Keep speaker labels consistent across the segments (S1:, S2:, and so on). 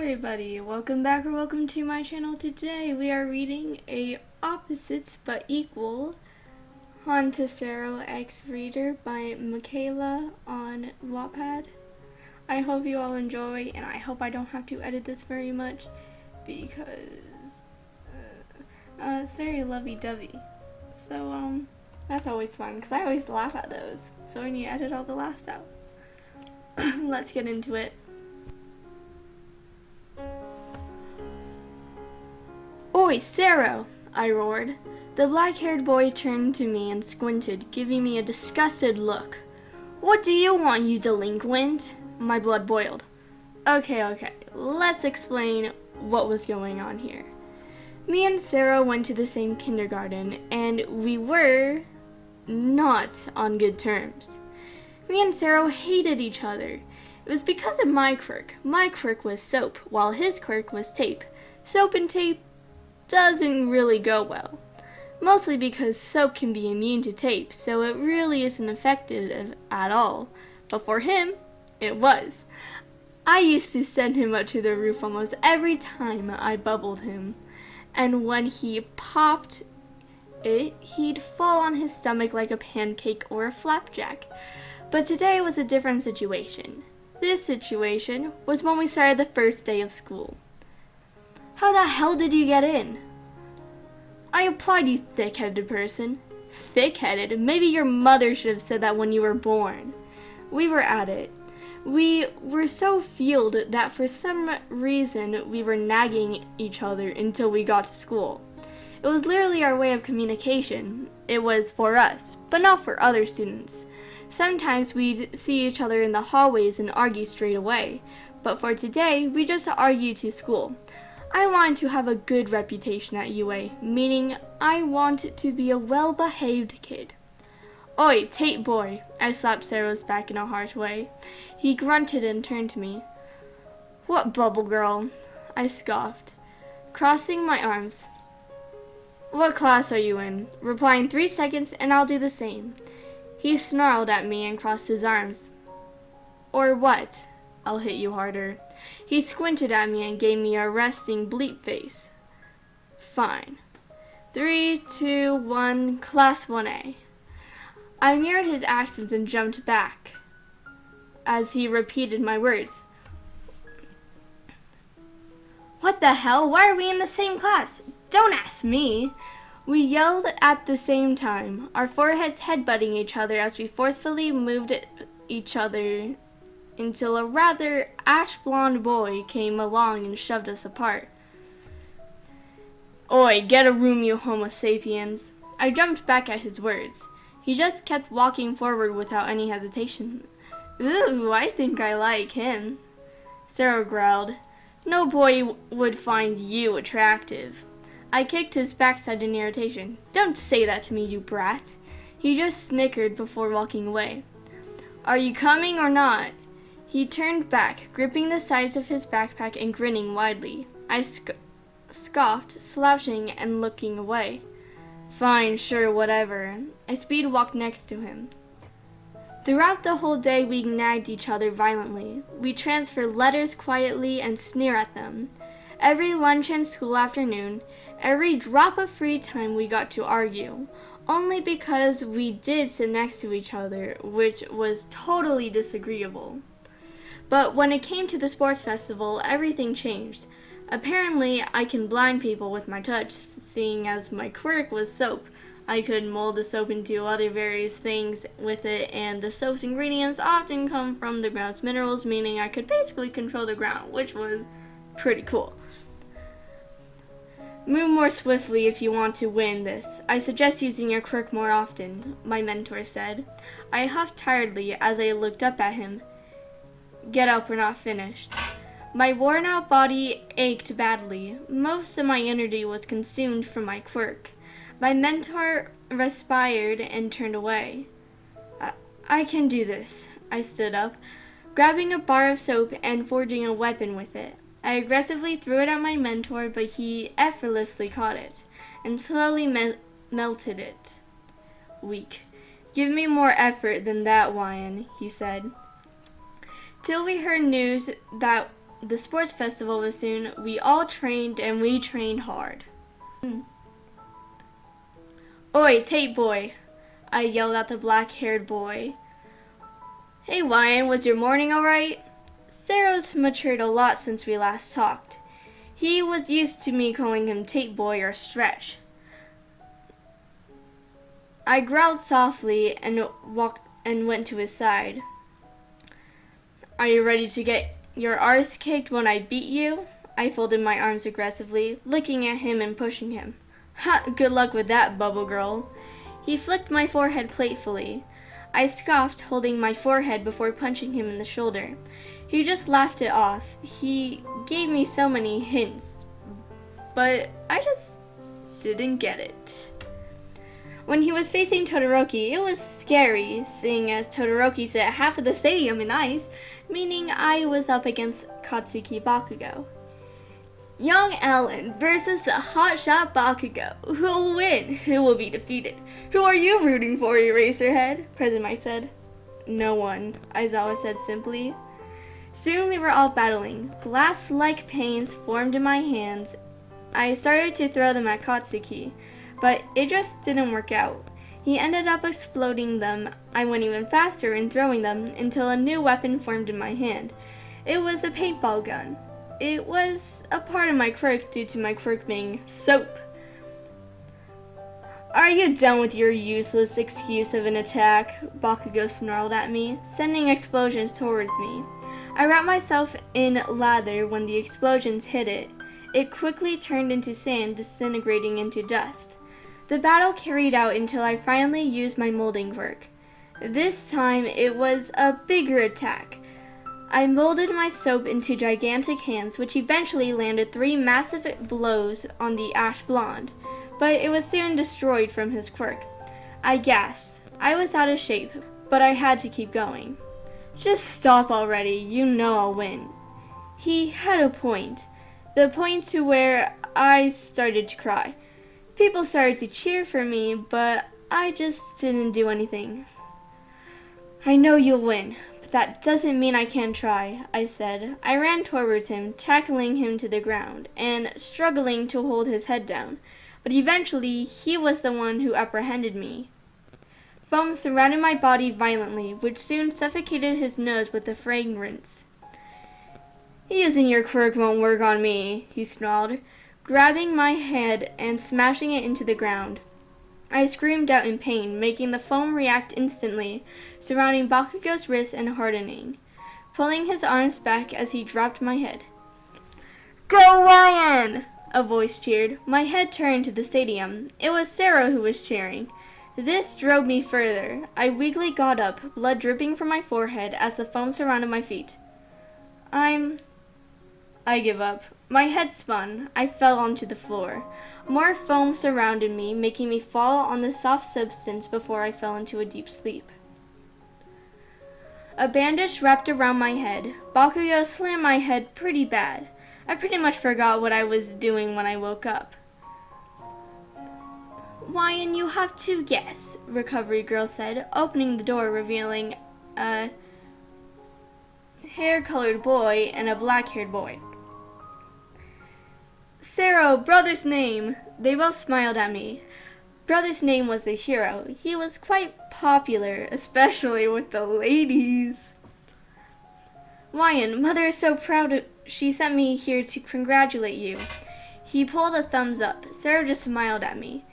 S1: everybody, welcome back or welcome to my channel. Today we are reading a Opposites but Equal on Sero X Reader by Michaela on Wattpad. I hope you all enjoy, and I hope I don't have to edit this very much because it's very lovey-dovey. So that's always fun because I always laugh at those. So when you edit all the laughs out. Let's get into it. "Oi, Sero!" I roared. The black-haired boy turned to me and squinted, giving me a disgusted look. "What do you want, you delinquent?" My blood boiled. Okay, let's explain what was going on here. Me and Sero went to the same kindergarten, and we were not on good terms. Me and Sero hated each other. It was because of my quirk. My quirk was soap, while his quirk was tape. Soap and tape doesn't really go well. Mostly because soap can be immune to tape, so it really isn't effective at all. But for him, it was. I used to send him up to the roof almost every time I bubbled him. And when he popped it, he'd fall on his stomach like a pancake or a flapjack. But today was a different situation. This situation was when we started the first day of school. "How the hell did you get in?" "I applied, you thick-headed person." "Thick-headed? Maybe your mother should have said that when you were born." We were at it. We were so fueled that for some reason we were nagging each other until we got to school. It was literally our way of communication. It was for us, but not for other students. Sometimes we'd see each other in the hallways and argue straight away, but for today, we just argued to school. I wanted to have a good reputation at UA, meaning I wanted to be a well-behaved kid. "Oi, tape boy," I slapped Sero's back in a harsh way. He grunted and turned to me. "What bubble girl?" I scoffed, crossing my arms. "What class are you in? Reply in 3 seconds and I'll do the same." He snarled at me and crossed his arms. "Or what? I'll hit you harder." He squinted at me and gave me a resting bleep face. "Fine. 3, 2, 1, Class 1A. I mirrored his actions and jumped back as he repeated my words. "What the hell? Why are we in the same class?" "Don't ask me." We yelled at the same time, our foreheads headbutting each other as we forcefully moved each other until a rather ash-blonde boy came along and shoved us apart. "Oi, get a room, you homo sapiens." I jumped back at his words. He just kept walking forward without any hesitation. "Ooh, I think I like him." Sero growled. "No boy would find you attractive." I kicked his backside in irritation. "Don't say that to me, you brat." He just snickered before walking away. "Are you coming or not?" He turned back, gripping the sides of his backpack and grinning widely. I scoffed, slouching and looking away. "Fine, sure, whatever." I speed walked next to him. Throughout the whole day, we nagged each other violently. We transferred letters quietly and sneer at them. Every lunch and school afternoon, every drop of free time we got to argue, only because we did sit next to each other, which was totally disagreeable. But when it came to the sports festival, everything changed. Apparently, I can blind people with my touch, seeing as my quirk was soap. I could mold the soap into other various things with it, and the soap's ingredients often come from the ground's minerals, meaning I could basically control the ground, which was pretty cool. "Move more swiftly if you want to win this. I suggest using your quirk more often," my mentor said. I huffed tiredly as I looked up at him. "Get up, we're not finished." My worn-out body ached badly. Most of my energy was consumed from my quirk. My mentor respired and turned away. I can do this." I stood up, grabbing a bar of soap and forging a weapon with it. I aggressively threw it at my mentor, but he effortlessly caught it and slowly melted it. Weak. "Give me more effort than that, Wyan," he said. Till we heard news that The sports festival was soon. We all trained and we trained hard. Oi, Tate boy, I yelled at the black-haired boy. Hey Wyan, was your morning alright? Sero's matured a lot since we last talked. He was used to me calling him Tate boy or Stretch. I growled softly and went to his side. Are you ready to get your arse kicked when I beat you? I folded my arms aggressively, looking at him and pushing him. Ha! Good luck with that, Bubble Girl. He flicked my forehead playfully. I scoffed, holding my forehead before punching him in the shoulder. He just laughed it off. He gave me so many hints, but I just didn't get it. When he was facing Todoroki, it was scary, seeing as Todoroki set half of the stadium in ice, meaning I was up against Katsuki Bakugo. Young Ellen versus the hotshot Bakugo. Who will win? Who will be defeated? Who are you rooting for, Eraserhead? President said. No one, Aizawa said simply. Soon we were all battling. Glass-like pains formed in my hands. I started to throw them at Katsuki, but it just didn't work out. He ended up exploding them. I went even faster in throwing them until a new weapon formed in my hand. It was a paintball gun. It was a part of my quirk due to my quirk being soap. Are you done with your useless excuse of an attack? Bakugo snarled at me, sending explosions towards me. I wrapped myself in lather when the explosions hit it. It quickly turned into sand, disintegrating into dust. The battle carried out until I finally used my molding quirk. This time it was a bigger attack. I molded my soap into gigantic hands, which eventually landed 3 massive blows on the ash blonde, but it was soon destroyed from his quirk. I gasped. I was out of shape, but I had to keep going. Just stop already, you know I'll win. He had a point. The point to where I started to cry. People started to cheer for me, but I just didn't do anything. I know you'll win. That doesn't mean I can't try, I said. I ran towards him, tackling him to the ground, and struggling to hold his head down. But eventually, he was the one who apprehended me. Foam surrounded my body violently, which soon suffocated his nose with the fragrance. Using your quirk won't work on me, he snarled, grabbing my head and smashing it into the ground. I screamed out in pain, making the foam react instantly, surrounding Bakugo's wrists and hardening, pulling his arms back as he dropped my head. Go Ryan! A voice cheered. My head turned to the stadium. It was Sero who was cheering. This drove me further. I weakly got up, blood dripping from my forehead as the foam surrounded my feet. I give up. My head spun. I fell onto the floor. More foam surrounded me, making me fall on the soft substance before I fell into a deep sleep. A bandage wrapped around my head. Bakugo slammed my head pretty bad. I pretty much forgot what I was doing when I woke up. Wyan, you have 2 guests, Recovery Girl said, opening the door, revealing a hair-colored boy and a black-haired boy. Sero, brother's name. They both smiled at me. Brother's name was a hero. He was quite popular, especially with the ladies. Wyan, mother is so proud. She sent me here to congratulate you. He pulled a thumbs up. Sero just smiled at me.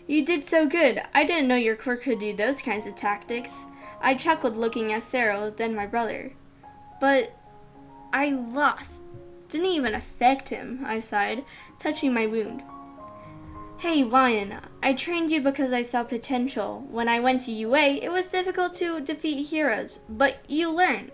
S1: You did so good. I didn't know your quirk could do those kinds of tactics. I chuckled looking at Sero, then my brother. But I lost. Didn't even affect him, I sighed, touching my wound. Hey, Wyan, I trained you because I saw potential. When I went to UA, it was difficult to defeat heroes, but you learn,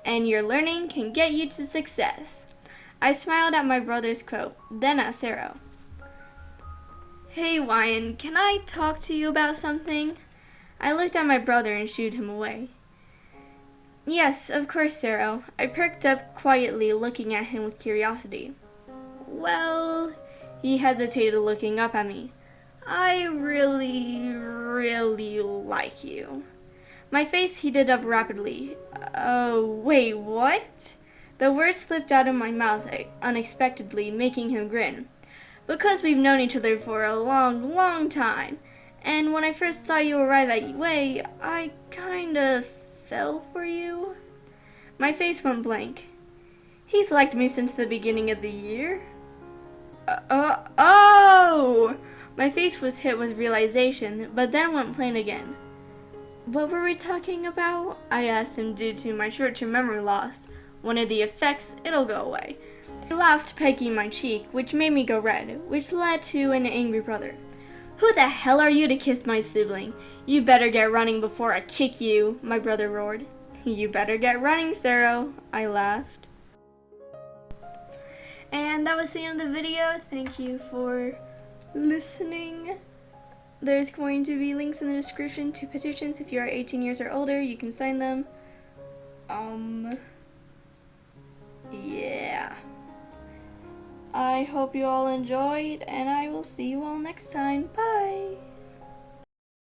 S1: and your learning can get you to success. I smiled at my brother's quote, then at Sero. Hey, Wyan, can I talk to you about something? I looked at my brother and shooed him away. Yes, of course, Sero. I perked up quietly, looking at him with curiosity. Well, he hesitated, looking up at me. I really like you. My face heated up rapidly. Oh, wait, what? The words slipped out of my mouth unexpectedly, making him grin. Because we've known each other for a long, long time. And when I first saw you arrive at UA, I kinda fell for you. My face went blank. He's liked me since the beginning of the year? Oh! My face was hit with realization, but then went plain again. What were we talking about? I asked him due to my short-term memory loss. One of the effects, it'll go away. He laughed, pecking my cheek, which made me go red, which led to an angry brother. Who the hell are you to kiss my sibling? You better get running before I kick you, my brother roared. You better get running, Sero, I laughed. And that was the end of the video. Thank you for listening. There's going to be links in the description to petitions. If you are 18 years or older, you can sign them. Yeah. I hope you all enjoyed, and I will see you all next time. Bye!